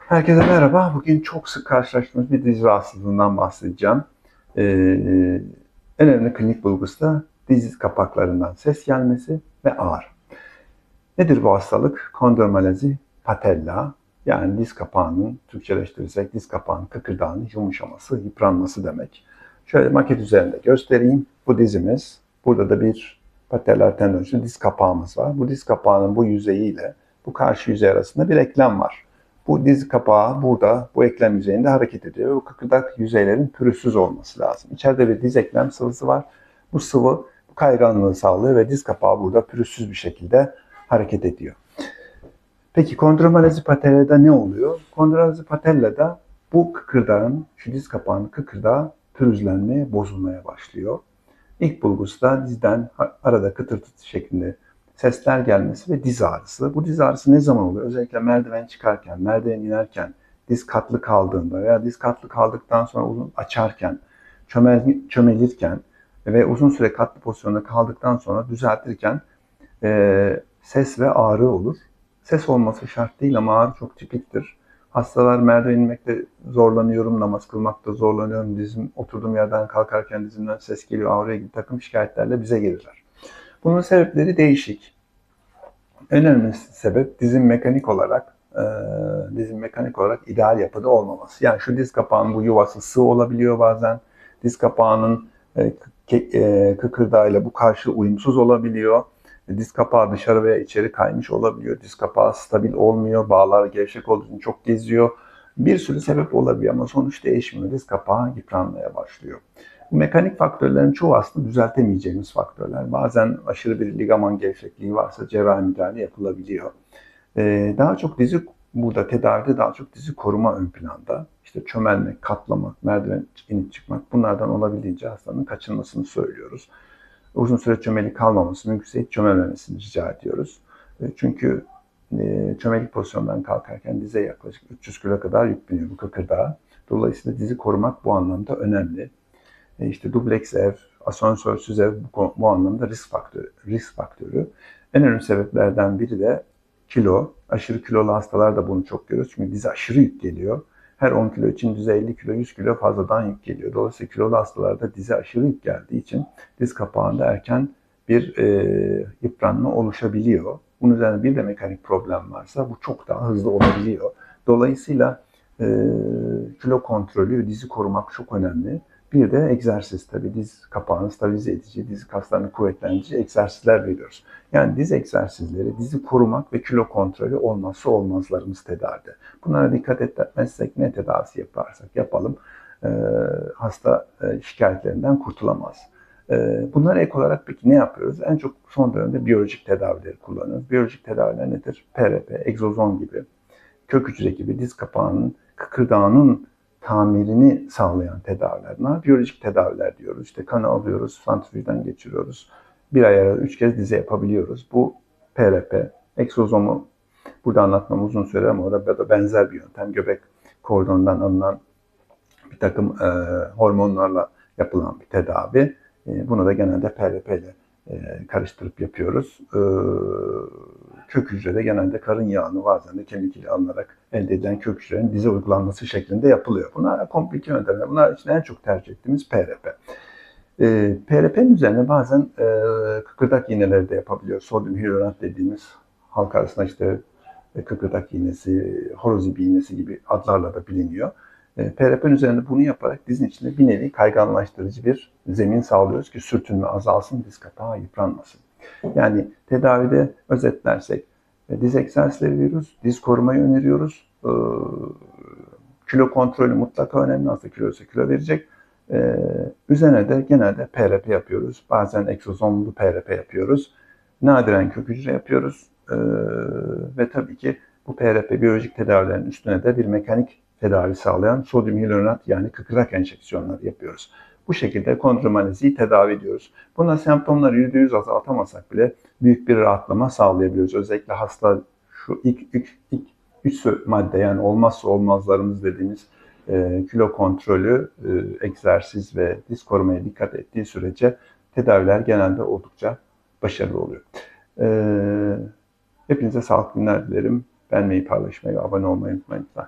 Herkese merhaba. Bugün çok sık karşılaştığımız bir diz rahatsızlığından bahsedeceğim. En önemli klinik bulgusu da diz kapaklarından ses gelmesi ve ağrı. Nedir bu hastalık? Kondromalazi patella, yani diz kapağının, Türkçeleştirirsek diz kapağının kıkırdağının yumuşaması, yıpranması demek. Şöyle maket üzerinde göstereyim. Bu dizimiz. Burada da bir patellar tendoncu diz kapağımız var. Bu diz kapağının bu yüzeyiyle bu karşı yüzey arasında bir eklem var. Bu diz kapağı burada bu eklem yüzeyinde hareket ediyor. Bu kıkırdak yüzeylerin pürüzsüz olması lazım. İçeride bir diz eklem sıvısı var. Bu sıvı bu kayganlığı sağlıyor ve diz kapağı burada pürüzsüz bir şekilde hareket ediyor. Peki kondromalazi patella'da ne oluyor? Kondromalazi patella'da bu kıkırdağın, şu diz kapağının kıkırdağı pürüzlenmeye, bozulmaya başlıyor. İlk bulgusu da dizden arada kıtırtı şeklinde sesler gelmesi ve diz ağrısı. Bu diz ağrısı ne zaman oluyor? Özellikle merdiven çıkarken, merdiven inerken, diz katlı kaldığında veya diz katlı kaldıktan sonra uzun açarken, çömelirken ve uzun süre katlı pozisyonda kaldıktan sonra düzeltirken ses ve ağrı olur. Ses olması şart değil ama ağrı çok tipiktir. Hastalar merdiven inmekte zorlanıyorum, namaz kılmakta zorlanıyorum, dizim oturduğum yerden kalkarken dizimden ses geliyor, ağrıya gibi takım şikayetlerle bize gelirler. Bunun sebepleri değişik. En önemli sebep dizin mekanik olarak ideal yapıda olmaması. Yani şu diz kapağının bu yuvası sığ olabiliyor bazen. Diz kapağının kıkırdağıyla bu karşı uyumsuz olabiliyor. Diz kapağı dışarı veya içeri kaymış olabiliyor. Diz kapağı stabil olmuyor. Bağlar gevşek olduğu için çok geziyor. Bir sürü sebep olabiliyor ama sonuç değişmiyor. Diz kapağı yıpranmaya başlıyor. Bu mekanik faktörlerin çoğu aslında düzeltemeyeceğimiz faktörler. Bazen aşırı bir ligaman gevşekliği varsa cerrahi müdahale yapılabiliyor. Daha çok burada tedavide daha çok dizi koruma ön planda. İşte çömelmek, katlamak, merdiven inip çıkmak, bunlardan olabildiğince hastanın kaçınmasını söylüyoruz. Uzun süre çömelik kalmaması, mümkünse hiç çömelmemesini rica ediyoruz. Çünkü çömelik pozisyondan kalkarken dize yaklaşık 300 kilo kadar yük biniyor bu kıkırdağa. Dolayısıyla dizi korumak bu anlamda önemli. İşte dubleks ev, asansörsüz ev bu anlamda risk faktörü. En önemli sebeplerden biri de kilo. Aşırı kilolu hastalarda bunu çok görüyoruz. Çünkü dize aşırı yük geliyor. Her 10 kilo için dize 50 kilo, 100 kilo fazladan yük geliyor. Dolayısıyla kilolu hastalarda dize aşırı yük geldiği için diz kapağında erken bir yıpranma oluşabiliyor. Bunun üzerine bir de mekanik problem varsa bu çok daha hızlı olabiliyor. Dolayısıyla kilo kontrolü, dizi korumak çok önemli. Bir de egzersiz, tabii diz kapağını stabilize edici, diz kaslarını kuvvetlendirici egzersizler veriyoruz. Yani diz egzersizleri, dizi korumak ve kilo kontrolü olmazsa olmazlarımız tedavide. Bunlara dikkat etmezsek ne tedavisi yaparsak yapalım hasta şikayetlerinden kurtulamaz. Bunlara ek olarak peki ne yapıyoruz? En çok son dönemde biyolojik tedavileri kullanıyoruz. Biyolojik tedaviler nedir? PRP, egzozom gibi, kök hücre gibi diz kapağının, kıkırdağının tamirini sağlayan tedaviler. Bunlar biyolojik tedaviler diyoruz. İşte kanı alıyoruz, santrifüjden geçiriyoruz. Bir ay arada 3 kez dize yapabiliyoruz. Bu PRP, egzozomu burada anlatmam uzun süre ama orada da benzer bir yöntem. Göbek kordonundan alınan bir takım hormonlarla yapılan bir tedavi. Bunu da genelde PRP ile karıştırıp yapıyoruz. Kök hücrede genelde karın yağını bazen de kemik ile alınarak elde edilen kök hücrelerin dize uygulanması şeklinde yapılıyor. Bunlar komplike yöntemler. Bunlar için en çok tercih ettiğimiz PRP. PRP'nin üzerine bazen kıkırdak iğneleri de yapabiliyor. Sodyum hyaluronat dediğimiz halk arasında işte kıkırdak iğnesi, horozip iğnesi gibi adlarla da biliniyor. PRP'nin üzerinde bunu yaparak dizin içinde bir nevi kayganlaştırıcı bir zemin sağlıyoruz ki sürtünme azalsın, diz kapağı yıpranmasın. Yani tedavide özetlersek diz egzersizleri veriyoruz, diz korumayı öneriyoruz. Kilo kontrolü mutlaka önemli. Hasta kiloysa kilo verecek. Üzerine de genelde PRP yapıyoruz. Bazen egzozomlu PRP yapıyoruz. Nadiren kök hücre yapıyoruz. Ve tabii ki bu PRP biyolojik tedavilerin üstüne de bir mekanik tedavi sağlayan sodyum hyaluronat yani kıkırdak enjeksiyonları yapıyoruz. Bu şekilde kondromalaziyi tedavi ediyoruz. Buna semptomları %100 azaltamasak bile büyük bir rahatlama sağlayabiliyoruz. Özellikle hasta şu ilk 3 madde yani olmazsa olmazlarımız dediğimiz kilo kontrolü, egzersiz ve diz korumaya dikkat ettiği sürece tedaviler genelde oldukça başarılı oluyor. Hepinize sağlıklı günler dilerim. Beğenmeyi, paylaşmayı ve abone olmayı unutmayın lütfen.